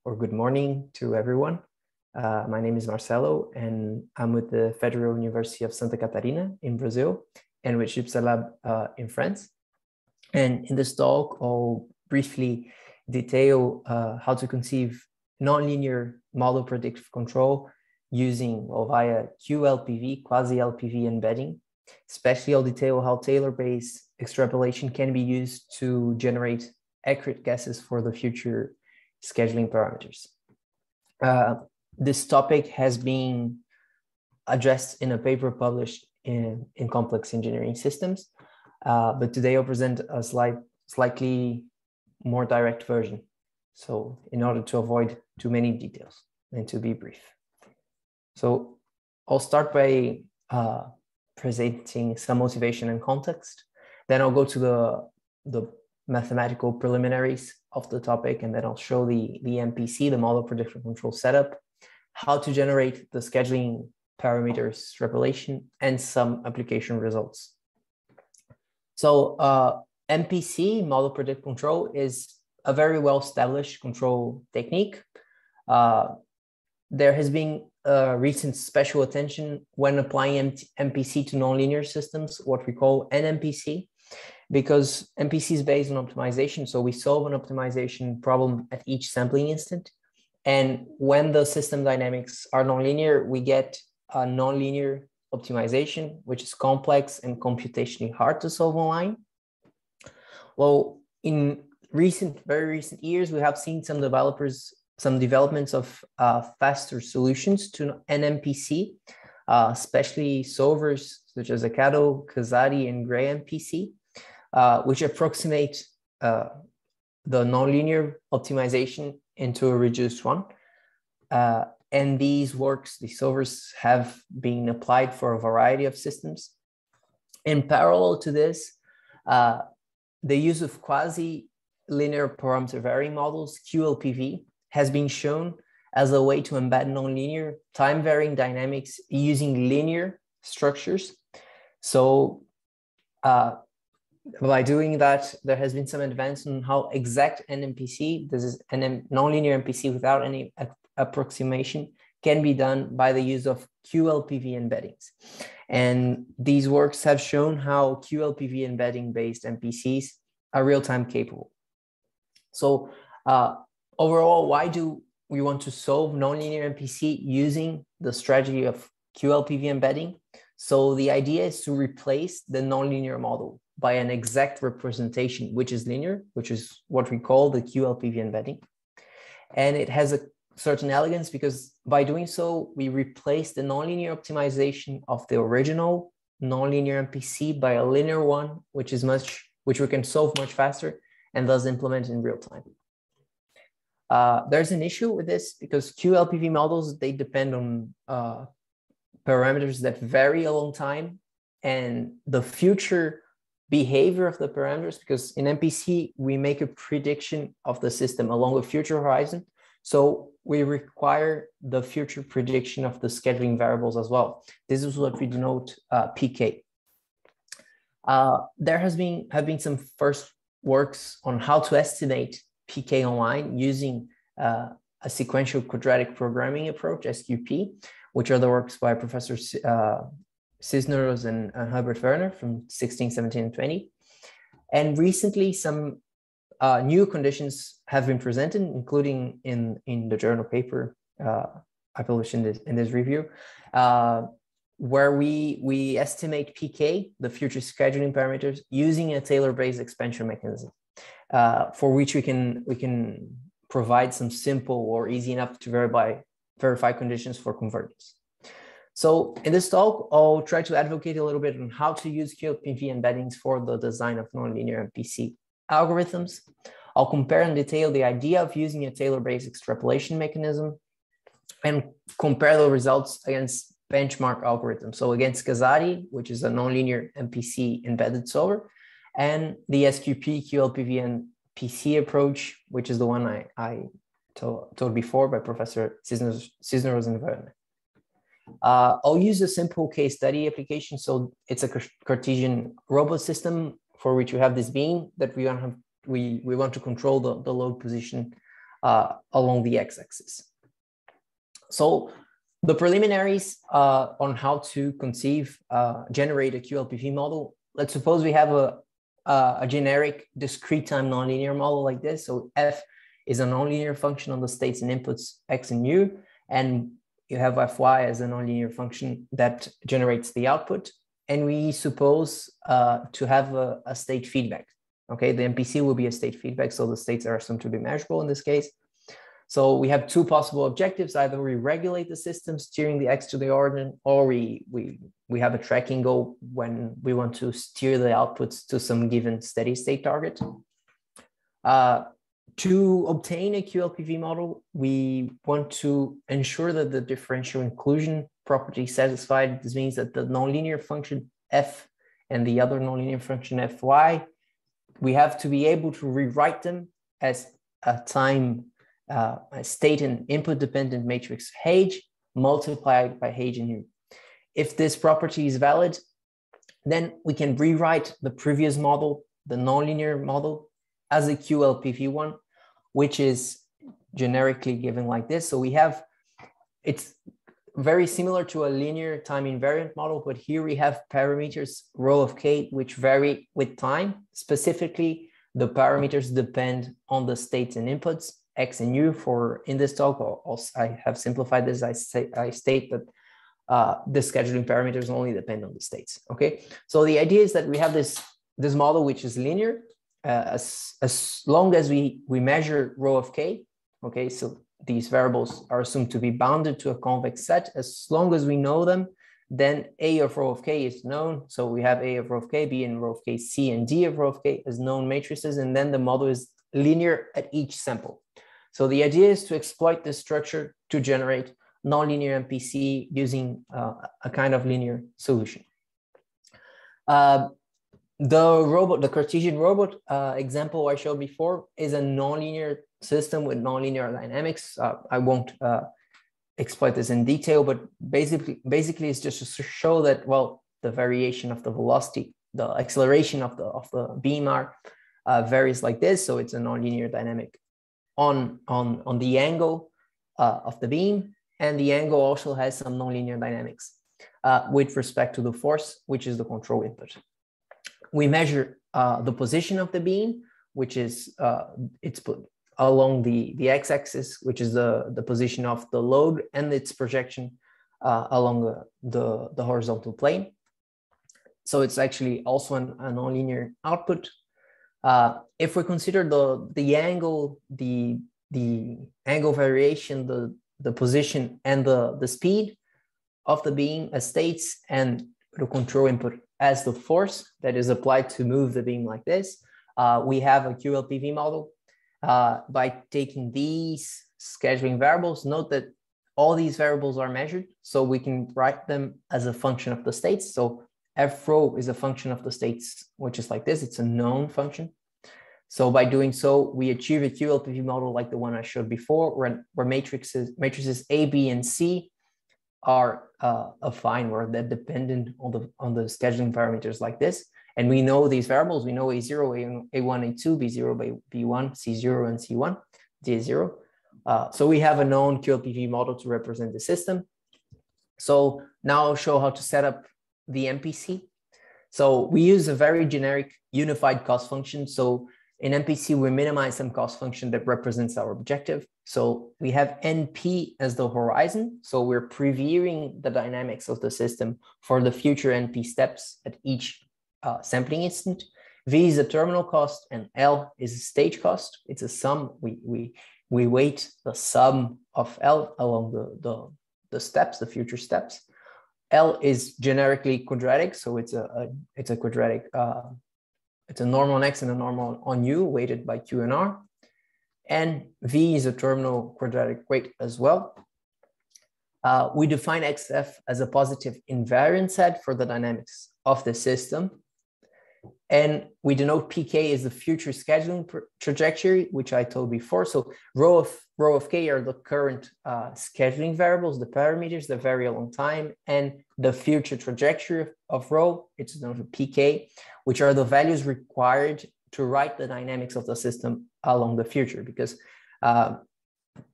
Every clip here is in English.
or good morning to everyone. My name is Marcelo, and I'm with the Federal University of Santa Catarina in Brazil, and with Lab in France. And in this talk, I'll briefly detail how to conceive nonlinear model predictive control using or via qLPV, quasi-LPV embedding. Especially, I'll detail how tailor-based extrapolation can be used to generate accurate guesses for the future scheduling parameters. This topic has been addressed in a paper published in Complex Engineering Systems, but today I'll present a slightly more direct version. So in order to avoid too many details and to be brief. So I'll start by presenting some motivation and context. Then I'll go to the mathematical preliminaries of the topic, and then I'll show the MPC, the model prediction control setup, how to generate the scheduling parameters extrapolation, and some application results. So MPC, model predict control, is a very well-established control technique. There has been recent special attention when applying MPC to nonlinear systems, what we call NMPC, because MPC is based on optimization. So we solve an optimization problem at each sampling instant. And when the system dynamics are nonlinear, we get a nonlinear optimization, which is complex and computationally hard to solve online. Well, in very recent years, we have seen some developments of faster solutions to NMPC, especially solvers such as Akato, Kazadi, and Gray MPC, which approximate the nonlinear optimization into a reduced one. And these solvers have been applied for a variety of systems. In parallel to this, the use of quasi-linear parameter varying models, qLPV, has been shown as a way to embed nonlinear time-varying dynamics using linear structures. So by doing that, there has been some advance in how exact NMPC, this is nonlinear MPC without any approximation, can be done by the use of qLPV embeddings. And these works have shown how qLPV embedding-based MPCs are real-time capable. So overall, why do we want to solve nonlinear MPC using the strategy of qLPV embedding? So the idea is to replace the nonlinear model by an exact representation, which is linear, which is what we call the qLPV embedding. And it has a certain elegance because by doing so, we replace the nonlinear optimization of the original nonlinear MPC by a linear one, which we can solve much faster and thus implement in real time. There's an issue with this because qLPV models, they depend on parameters that vary a long time, and the future behavior of the parameters, because in MPC, we make a prediction of the system along a future horizon. So we require the future prediction of the scheduling variables as well. This is what we denote PK. There have been some first works on how to estimate PK online using a sequential quadratic programming approach, SQP, which are the works by Professor Cisneros and Herbert Werner from 16, 17, and 20. And recently, some new conditions have been presented, including in the journal paper I published in this review, where we estimate PK, the future scheduling parameters, using a tailor-based expansion mechanism, for which we can provide some simple or easy enough to verify conditions for convergence. So in this talk, I'll try to advocate a little bit on how to use qLPV embeddings for the design of nonlinear MPC algorithms. I'll compare and detail the idea of using a tailor-based extrapolation mechanism and compare the results against benchmark algorithms. So against Kazadi, which is a nonlinear MPC embedded solver, and the SQP qLPV MPC approach, which is the one I told before by Professor Cisneros and Werner. I'll use a simple case study application. So it's a Cartesian robot system for which we have this beam that we want to control the load position along the x-axis. So the preliminaries on how to generate a qLPV model. Let's suppose we have a generic discrete time nonlinear model like this. So f is a nonlinear function on the states and inputs x and u, and you have fy as a nonlinear function that generates the output. And we suppose to have a state feedback. Okay, the MPC will be a state feedback, so the states are assumed to be measurable in this case. So we have two possible objectives: either we regulate the system steering the x to the origin, or we have a tracking goal when we want to steer the outputs to some given steady state target. To obtain a qLPV model, we want to ensure that the differential inclusion property is satisfied. This means that the nonlinear function f and the other nonlinear function fy, we have to be able to rewrite them as a state and input dependent matrix H multiplied by H and U. If this property is valid, then we can rewrite the previous model, the nonlinear model, as a qLPV one, which is generically given like this. So it's very similar to a linear time invariant model, but here we have parameters rho of k, which vary with time. Specifically, the parameters depend on the states and inputs, x and u. In this talk, I have simplified this. I state that the scheduling parameters only depend on the states. Okay, so the idea is that we have this model which is linear as long as we measure rho of k. Okay, so these variables are assumed to be bounded to a convex set. As long as we know them, then A of rho of k is known. So we have A of rho of k, B and rho of k, C and D of rho of k as known matrices, and then the model is linear at each sample. So the idea is to exploit this structure to generate nonlinear MPC using a kind of linear solution. The Cartesian robot example I showed before is a nonlinear system with nonlinear dynamics. I won't exploit this in detail, but basically it's just to show that, well, the variation of the velocity, the acceleration of the beam varies like this. So it's a nonlinear dynamic on the angle of the beam, and the angle also has some nonlinear dynamics with respect to the force, which is the control input. We measure the position of the beam, which is it's put along the x-axis, which is the position of the load, and its projection along the horizontal plane. So it's actually also a nonlinear output. If we consider the angle, the angle variation, the position, and the speed of the beam as states, and the control input as the force that is applied to move the beam like this, we have a qLPV model. By taking these scheduling variables, note that all these variables are measured, so we can write them as a function of the states. So f rho is a function of the states, which is like this. It's a known function. So by doing so, we achieve a qLPV model like the one I showed before, where matrices A, B, and C are affine, where they're dependent on the scheduling parameters like this. And we know these variables. We know A0, A1, A2, B0, B1, C0, and C1, D0. So we have a known qLPV model to represent the system. So now I'll show how to set up the MPC. So we use a very generic unified cost function. So in MPC, we minimize some cost function that represents our objective. So we have NP as the horizon. So we're previewing the dynamics of the system for the future NP steps at each sampling instant. V is the terminal cost, and L is the stage cost. It's a sum. We weight the sum of L along the steps, the future steps. L is generically quadratic, so it's a quadratic. It's a normal on X and a normal on U, weighted by Q and R. And V is a terminal quadratic weight as well. We define XF as a positive invariant set for the dynamics of the system. And we denote PK as the future scheduling trajectory, which I told before. So rho of K are the current scheduling variables, the parameters that vary along time, and the future trajectory of rho, it's denoted PK, which are the values required to write the dynamics of the system along the future. Because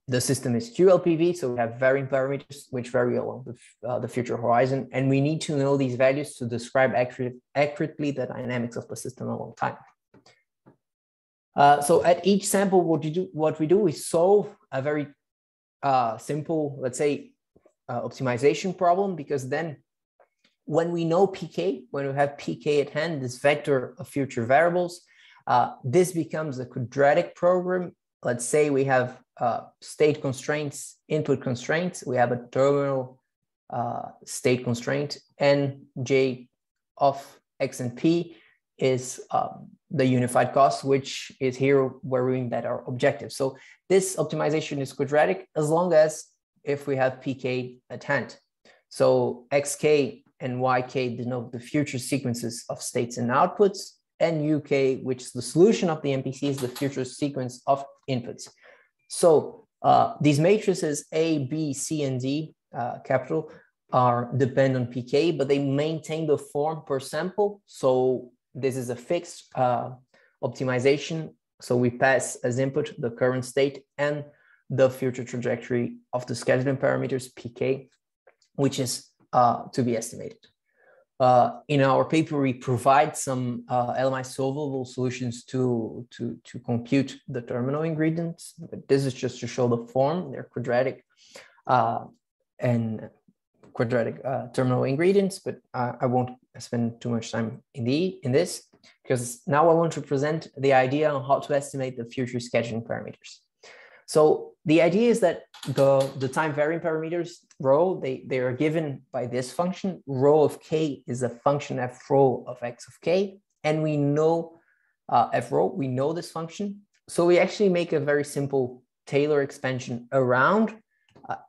the system is qLPV, so we have varying parameters which vary along the future horizon, and we need to know these values to describe accurately the dynamics of the system along time. So at each sample, what we do, we solve a very simple, let's say, optimization problem, because then when we know PK, when we have PK at hand, this vector of future variables, this becomes a quadratic program. Let's say we have state constraints, input constraints. We have a terminal state constraint, and J of X and P is the unified cost, which is here where we that our objective. So this optimization is quadratic as long as if we have PK at hand. So XK and YK denote the future sequences of states and outputs, and UK, which is the solution of the MPC, is the future sequence of inputs. So these matrices A, B, C, and D, capital, are dependent on PK, but they maintain the form per sample. So this is a fixed optimization. So we pass as input the current state and the future trajectory of the scheduling parameters PK, which is to be estimated. In our paper, we provide some LMI solvable solutions to compute the terminal ingredients, but this is just to show the form. They're quadratic and quadratic terminal ingredients, but I won't spend too much time in this, because now I want to present the idea on how to estimate the future scheduling parameters. So the idea is that the time varying parameters rho, they are given by this function. Rho of k is a function f rho of x of k, and we know f rho, we know this function. So we actually make a very simple Taylor expansion around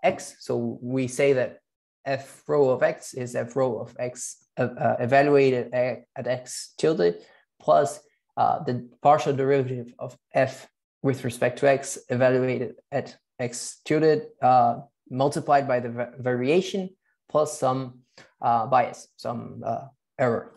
x. So we say that f rho of x is f rho of x evaluated at x tilde plus the partial derivative of f with respect to x evaluated at x tilde multiplied by the variation plus some bias, some error.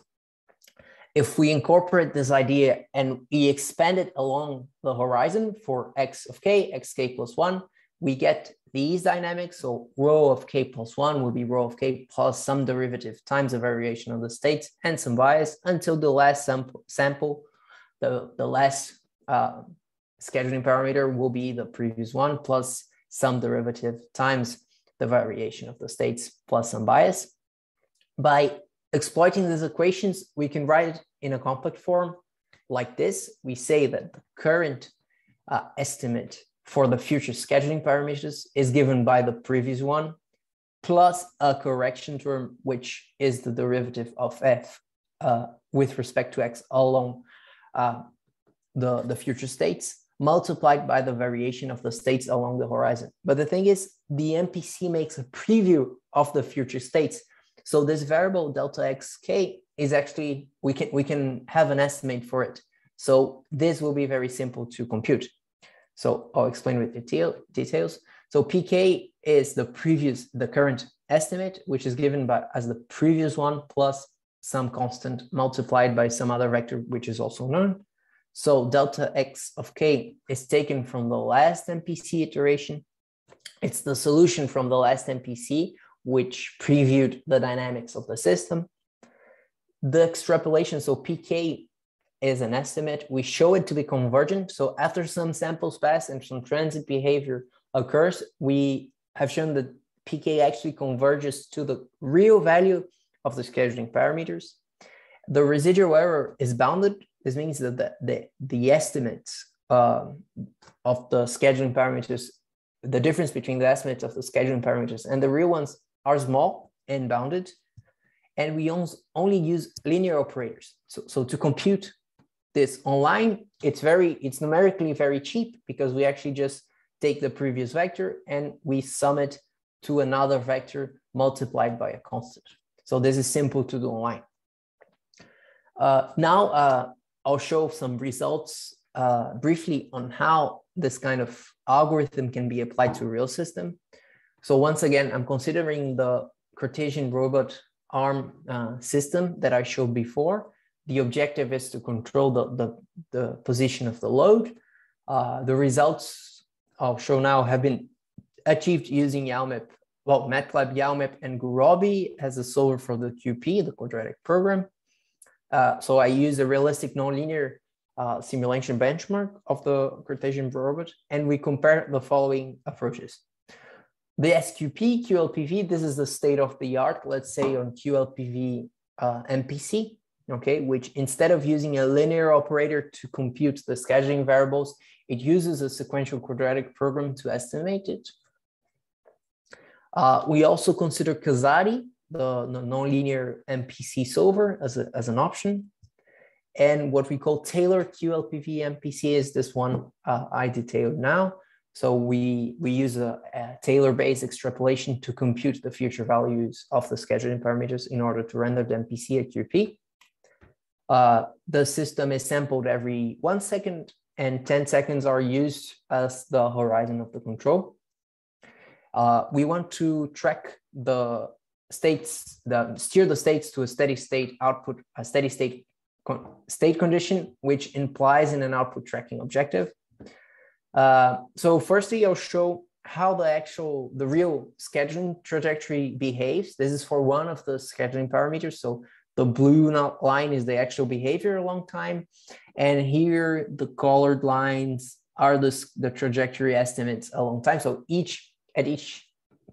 If we incorporate this idea and we expand it along the horizon for x of k, xk plus 1, we get these dynamics. So rho of k plus 1 will be rho of k plus some derivative times the variation of the states and some bias until the last sample, the last scheduling parameter will be the previous one plus some derivative times the variation of the states plus some bias. By exploiting these equations, we can write it in a complex form like this. We say that the current estimate for the future scheduling parameters is given by the previous one plus a correction term, which is the derivative of f with respect to x along the future states, multiplied by the variation of the states along the horizon. But the thing is, the MPC makes a preview of the future states. So this variable delta xk is actually, we can have an estimate for it. So this will be very simple to compute. So I'll explain with details. So PK is the current estimate, which is given as the previous one plus some constant multiplied by some other vector, which is also known. So delta x of k is taken from the last MPC iteration. It's the solution from the last MPC, which previewed the dynamics of the system. The extrapolation, so PK is an estimate. We show it to be convergent. So after some samples pass and some transit behavior occurs, we have shown that PK actually converges to the real value of the scheduling parameters. The residual error is bounded. This means that the estimates of the scheduling parameters, the difference between the estimates of the scheduling parameters and the real ones are small and bounded. And we only use linear operators. So to compute this online, it's numerically very cheap because we actually just take the previous vector and we sum it to another vector multiplied by a constant. So this is simple to do online. Now I'll show some results briefly on how this kind of algorithm can be applied to a real system. So once again, I'm considering the Cartesian robot arm system that I showed before. The objective is to control the position of the load. The results I'll show now have been achieved using YALMAP, well, MATLAB, YALMAP, and Gurobi as a solver for the QP, the quadratic program. So I use a realistic nonlinear simulation benchmark of the Cartesian robot, and we compare the following approaches. The SQP, qLPV, this is the state of the art, let's say on qLPV MPC, okay, which instead of using a linear operator to compute the scheduling variables, it uses a sequential quadratic program to estimate it. We also consider Casati, the nonlinear MPC solver, as an option. And what we call Taylor qLPV MPC is this one I detailed now. So we use a Taylor-based extrapolation to compute the future values of the scheduling parameters in order to render the MPC at QP. The system is sampled every 1 second, and 10 seconds are used as the horizon of the control. We want to track the states, steer the states to a steady state output, a steady state condition, which implies in an output tracking objective. So firstly, I'll show how the real scheduling trajectory behaves. This is for one of the scheduling parameters. So the blue line is the actual behavior along time. And here the colored lines are the trajectory estimates along time. So at each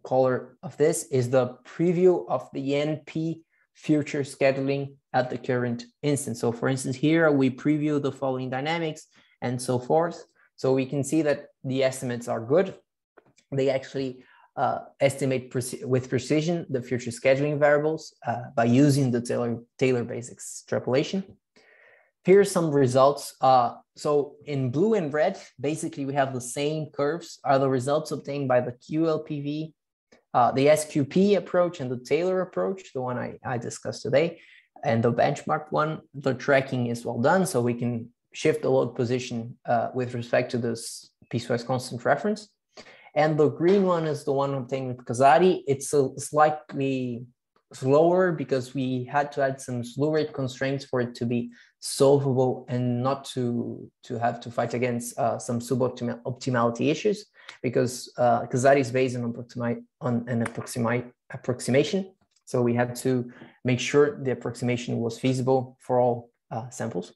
color of this is the preview of the NP future scheduling at the current instance. So for instance, here we preview the following dynamics and so forth. So we can see that the estimates are good. They actually estimate with precision the future scheduling variables by using the Taylor-based extrapolation. Here are some results. So in blue and red, basically we have the same curves are the results obtained by the qLPV, the SQP approach and the Taylor approach, the one I discussed today. And the benchmark one, the tracking is well done. So we can shift the load position with respect to this piecewise constant reference. And the green one is the one obtained with Casati. It's slightly slower because we had to add some slew rate constraints for it to be solvable and not to have to fight against some suboptimality issues, because Casati is based on an approximation. So we had to make sure the approximation was feasible for all samples.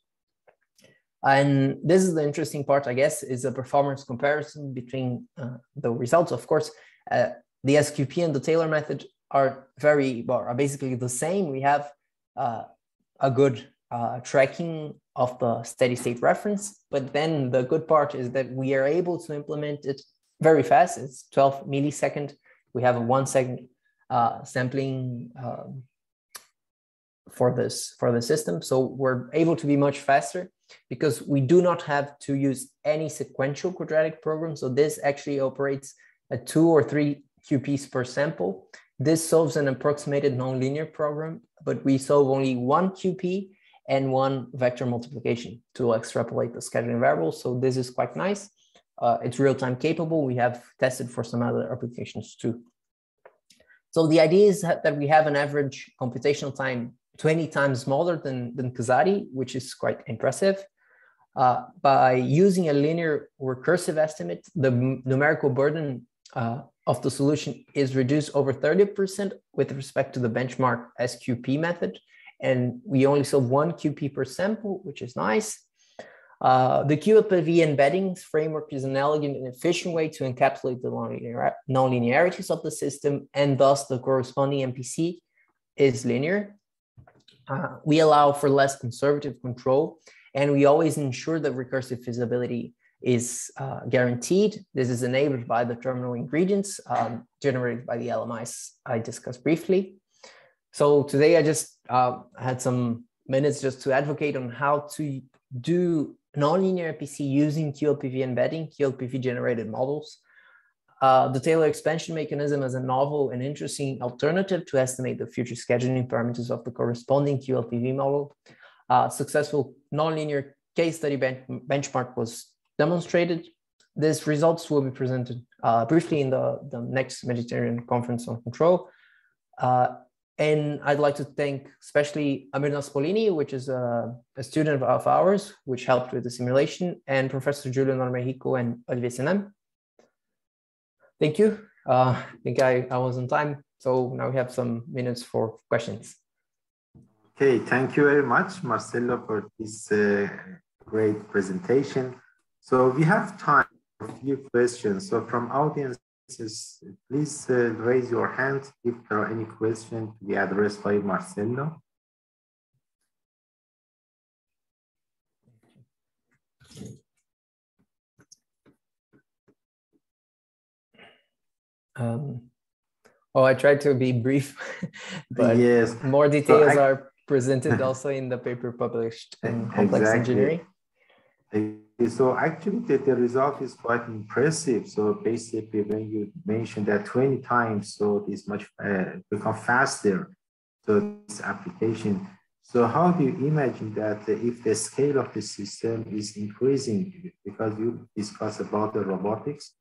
And this is the interesting part, I guess, is a performance comparison between the results. Of course, the SQP and the Taylor method are basically the same. We have a good tracking of the steady state reference, but then the good part is that we are able to implement it very fast. It's 12 millisecond. We have a 1 second sampling for the system. So we're able to be much faster because we do not have to use any sequential quadratic program. So this actually operates at 2 or 3 QPs per sample. This solves an approximated nonlinear program, but we solve only 1 QP and 1 vector multiplication to extrapolate the scheduling variables. So this is quite nice. It's real-time capable. We have tested for some other applications too. So the idea is that we have an average computational time 20 times smaller than Casati, which is quite impressive. By using a linear recursive estimate, the numerical burden of the solution is reduced over 30% with respect to the benchmark SQP method. And we only solve 1 QP per sample, which is nice. The qLPV embeddings framework is an elegant and efficient way to encapsulate the nonlinearities of the system, and thus the corresponding MPC is linear. We allow for less conservative control, and we always ensure that recursive feasibility is guaranteed. This is enabled by the terminal ingredients generated by the LMIs I discussed briefly. So today I just had some minutes just to advocate on how to do nonlinear MPC using qLPV embedding, qLPV generated models. The Taylor expansion mechanism is a novel and interesting alternative to estimate the future scheduling parameters of the corresponding qLPV model. Successful nonlinear case study benchmark was demonstrated. These results will be presented briefly in the next Mediterranean Conference on Control. And I'd like to thank especially Amir Naspolini, which is a student of ours, which helped with the simulation, and Professor Julio Normejico and Olivier Senem. Thank you. I think I was on time. So now we have some minutes for questions. Okay, thank you very much, Marcelo, for this great presentation. So we have time for a few questions. So from audiences, please raise your hand if there are any questions to be addressed by Marcelo. I tried to be brief, but yes, more details are presented also in the paper published in Complex Engineering. So actually the result is quite impressive. So basically when you mentioned that 20 times, so this much become faster. So this application. So how do you imagine that if the scale of the system is increasing, because you discussed about the robotics,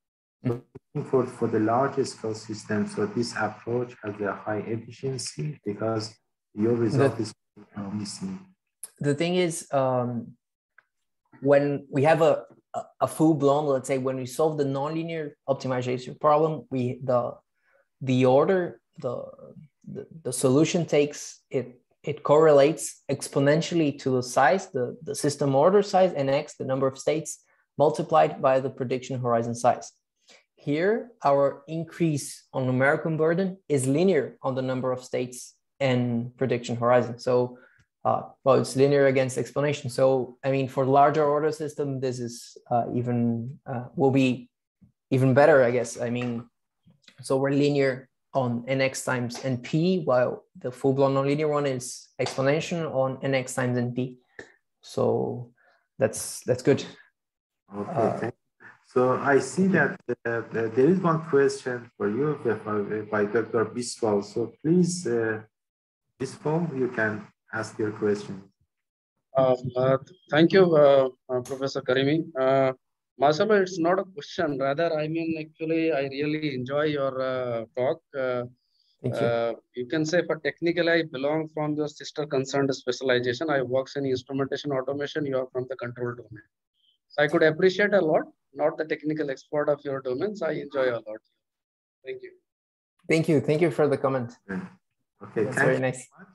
so for the larger scale system, so this approach has a high efficiency because your result is promising. The thing is, when we have a full-blown, let's say, when we solve the nonlinear optimization problem, the solution takes it correlates exponentially to the size, the system order size, and x, the number of states, multiplied by the prediction horizon size. Here, our increase on numerical burden is linear on the number of states and prediction horizon. So, well, it's linear against explanation. So, I mean, for larger order system, this is will be even better, I guess. I mean, so we're linear on nx times np, while the full-blown nonlinear one is exponential on nx times np. So that's good. Okay. So I see that there is one question for you by Dr. Biswal. So please, Biswal, you can ask your question. Thank you, Professor Karimi. Marcelo, it's not a question. Rather, I mean, actually, I really enjoy your talk. Thank you. You can say for technical, I belong from your sister concerned specialization. I work in instrumentation automation. You are from the control domain. So I could appreciate a lot, not the technical expert of your domains. I enjoy a lot. Thank you. Thank you. Thank you for the comment. Okay, that's very nice. Much.